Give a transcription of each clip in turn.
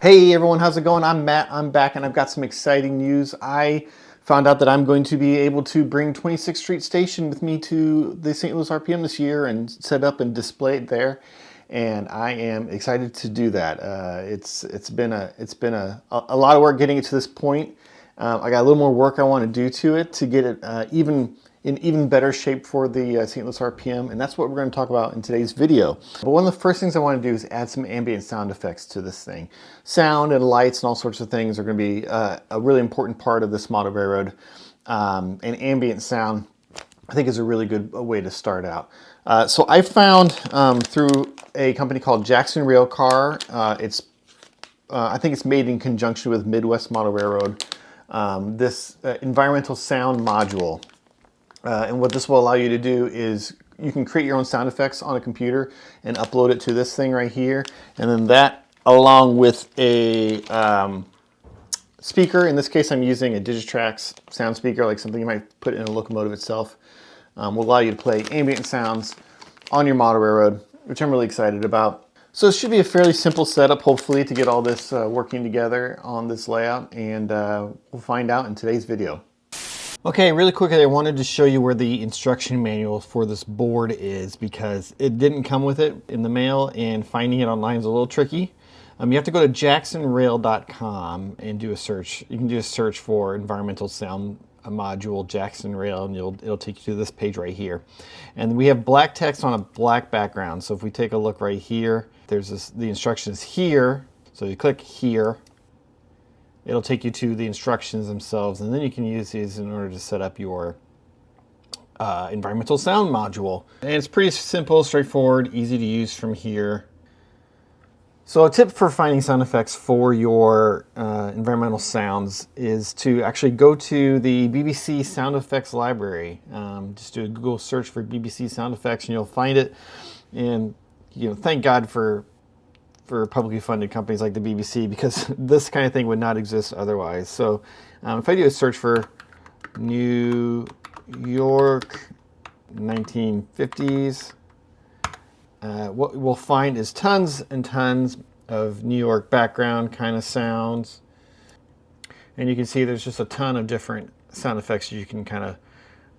Hey everyone, how's it going? I'm Matt, I'm back, and I've got some exciting news. I found out that I'm going to be able to bring 26th Street Station with me to the St. Louis RPM this year and set up and display it there. And I am excited to do that. It's been a lot of work getting it to this point. I got a little more work I want to do to it to get it even better shape for the St. Louis RPM, and that's what we're going to talk about in today's video. But one of the first things I want to do is add some ambient sound effects to this thing. Sound and lights and all sorts of things are going to be a really important part of this model railroad, and ambient sound I think is a really good way to start out. So I found through a company called Jackson Railcar, I think it's made in conjunction with Midwest Model Railroad, this environmental sound module. And what this will allow you to do is you can create your own sound effects on a computer and upload it to this thing right here. And then that, along with a speaker, in this case I'm using a Digitrax sound speaker, like something you might put in a locomotive itself, will allow you to play ambient sounds on your model railroad, which I'm really excited about. So it should be a fairly simple setup, hopefully, to get all this working together on this layout, and we'll find out in today's video. Okay, really quickly, I wanted to show you where the instruction manual for this board is because it didn't come with it in the mail, and finding it online is a little tricky. You have to go to jacksonrail.com and do a search. You can do a search for environmental sound module Jackson Rail, and it'll take you to this page right here. And we have black text on a black background. So if we take a look right here, there's the instructions here. So you click here. It'll take you to the instructions themselves, and then you can use these in order to set up your environmental sound module. And it's pretty simple, straightforward, easy to use from here. So a tip for finding sound effects for your environmental sounds is to actually go to the BBC sound effects library. Just do a Google search for BBC sound effects and you'll find it. And thank God for publicly funded companies like the BBC, because this kind of thing would not exist otherwise. So if I do a search for New York 1950s, what we'll find is tons and tons of New York background kind of sounds. And you can see there's just a ton of different sound effects you can kind of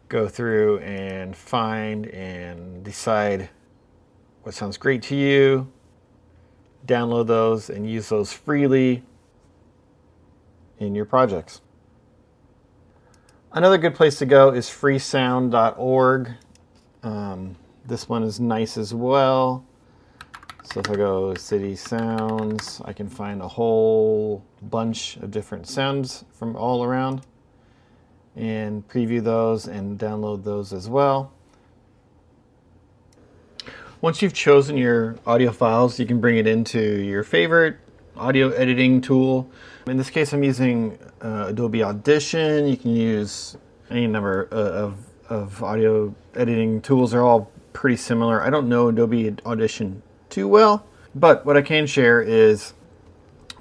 go through and find and decide what sounds great to you. Download those and use those freely in your projects. Another good place to go is freesound.org. This one is nice as well. So if I go city sounds, I can find a whole bunch of different sounds from all around and preview those and download those as well. Once you've chosen your audio files, you can bring it into your favorite audio editing tool. In this case, I'm using Adobe Audition. You can use any number of audio editing tools. They're all pretty similar. I don't know Adobe Audition too well, but what I can share is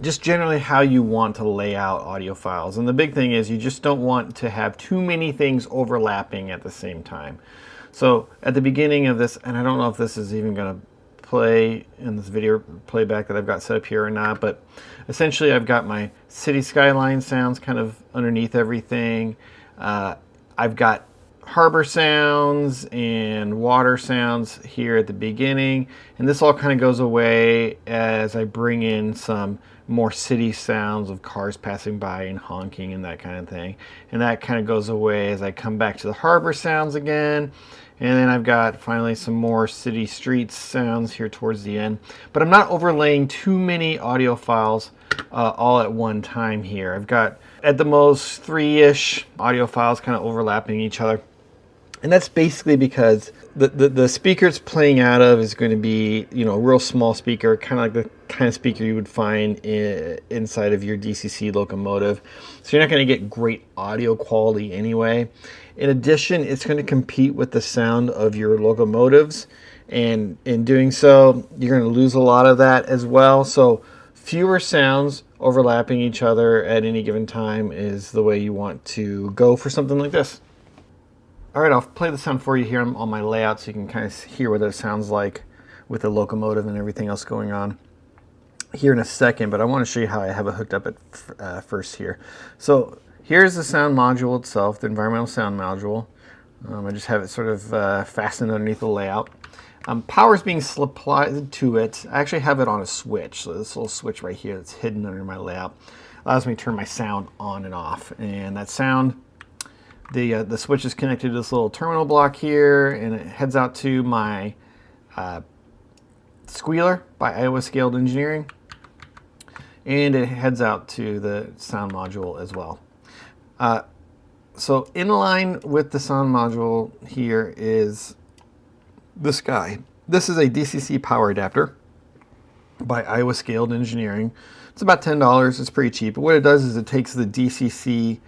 just generally how you want to lay out audio files. And the big thing is you just don't want to have too many things overlapping at the same time. So at the beginning of this, and I don't know if this is even going to play in this video playback that I've got set up here or not, but essentially I've got my city skyline sounds kind of underneath everything. I've got harbor sounds and water sounds here at the beginning, and this all kind of goes away as I bring in some more city sounds of cars passing by and honking and that kind of thing. And that kind of goes away as I come back to the harbor sounds again. And then I've got finally some more city streets sounds here towards the end. But I'm not overlaying too many audio files all at one time here. I've got at the most 3-ish audio files kind of overlapping each other. And that's basically because the speaker it's playing out of is going to be, a real small speaker, kind of like the kind of speaker you would find inside of your DCC locomotive. So you're not going to get great audio quality anyway. In addition, it's going to compete with the sound of your locomotives. And in doing so, you're going to lose a lot of that as well. So fewer sounds overlapping each other at any given time is the way you want to go for something like this. All right, I'll play the sound for you here on my layout so you can kind of hear what it sounds like with the locomotive and everything else going on. here in a second, but I want to show you how I have it hooked up at first here. So here's the sound module itself, the environmental sound module. I just have it sort of fastened underneath the layout. Power is being supplied to it. I actually have it on a switch, so this little switch right here that's hidden under my layout allows me to turn my sound on and off. And that sound, the switch is connected to this little terminal block here, and it heads out to my squealer by Iowa Scaled Engineering, and it heads out to the sound module as well. So in line with the sound module here is this guy. This is a DCC power adapter by Iowa Scaled Engineering. It's about $10. It's pretty cheap. But what it does is it takes the DCC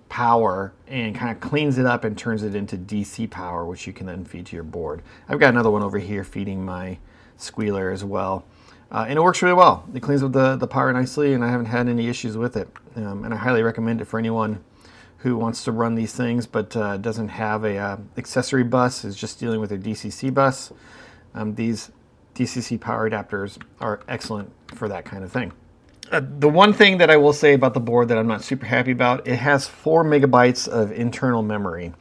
power and kind of cleans it up and turns it into DC power, which you can then feed to your board. I've got another one over here feeding my squealer as well. And it works really well. It cleans up the power nicely, and I haven't had any issues with it. And I highly recommend it for anyone who wants to run these things but doesn't have a accessory bus, is just dealing with a DCC bus. These DCC power adapters are excellent for that kind of thing. The one thing that I will say about the board that I'm not super happy about, it has 4 megabytes of internal memory,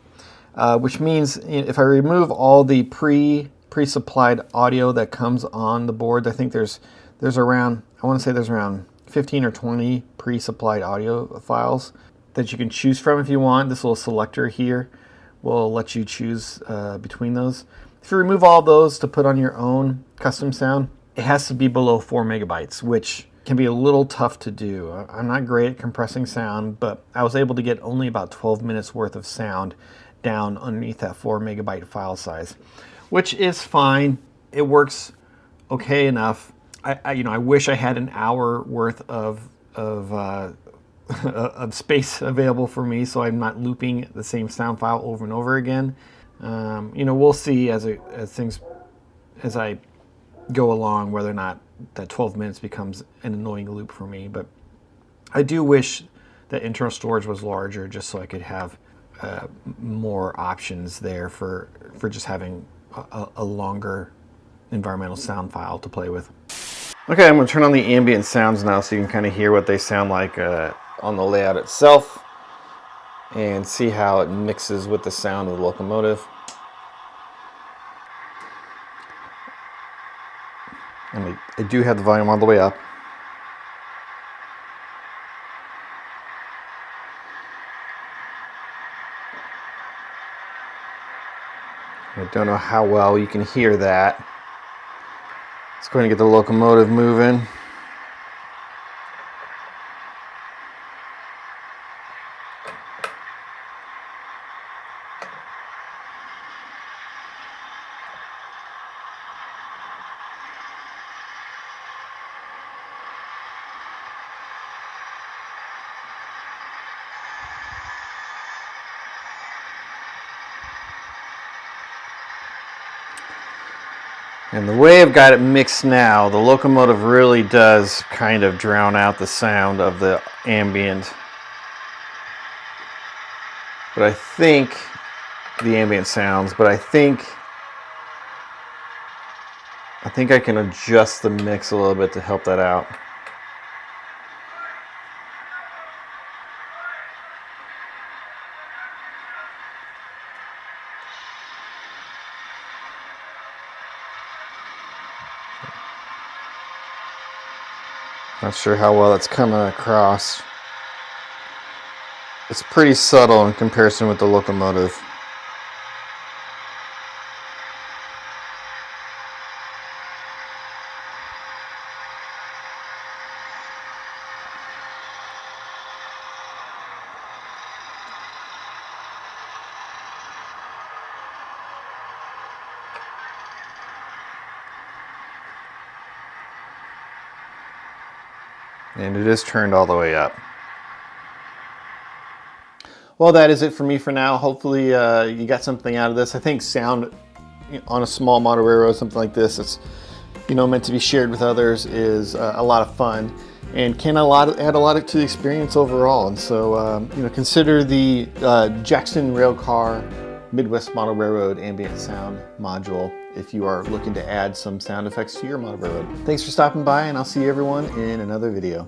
which means if I remove all the pre-supplied audio that comes on the board, I think there's around, I want to say there's around 15 or 20 pre-supplied audio files that you can choose from if you want. This little selector here will let you choose between those. If you remove all those to put on your own custom sound, it has to be below 4 megabytes, which can be a little tough to do. I'm not great at compressing sound, but I was able to get only about 12 minutes worth of sound down underneath that 4 megabyte file size, which is fine. It works okay enough. I wish I had an hour worth of space available for me, so I'm not looping the same sound file over and over again. We'll see as I go along whether or not that 12 minutes becomes an annoying loop for me. But I do wish that internal storage was larger, just so I could have more options there for just having a longer environmental sound file to play with. Okay, I'm going to turn on the ambient sounds now so you can kind of hear what they sound like on the layout itself and see how it mixes with the sound of the locomotive. And I do have the volume all the way up. I don't know how well you can hear that. Let's go ahead and get the locomotive moving. And the way I've got it mixed now, the locomotive really does kind of drown out the sound of the ambient. But I think the ambient sounds, but I think I can adjust the mix a little bit to help that out. Not sure how well that's coming across. It's pretty subtle in comparison with the locomotive. And it is turned all the way up. Well, that is it for me for now. Hopefully you got something out of this. I think sound on a small model railroad, something like this, it's meant to be shared with others, is a lot of fun and can add a lot to the experience overall. And so consider the Jackson Railcar Midwest Model Railroad Ambient Sound Module if you are looking to add some sound effects to your model railroad. Thanks for stopping by, and I'll see everyone in another video.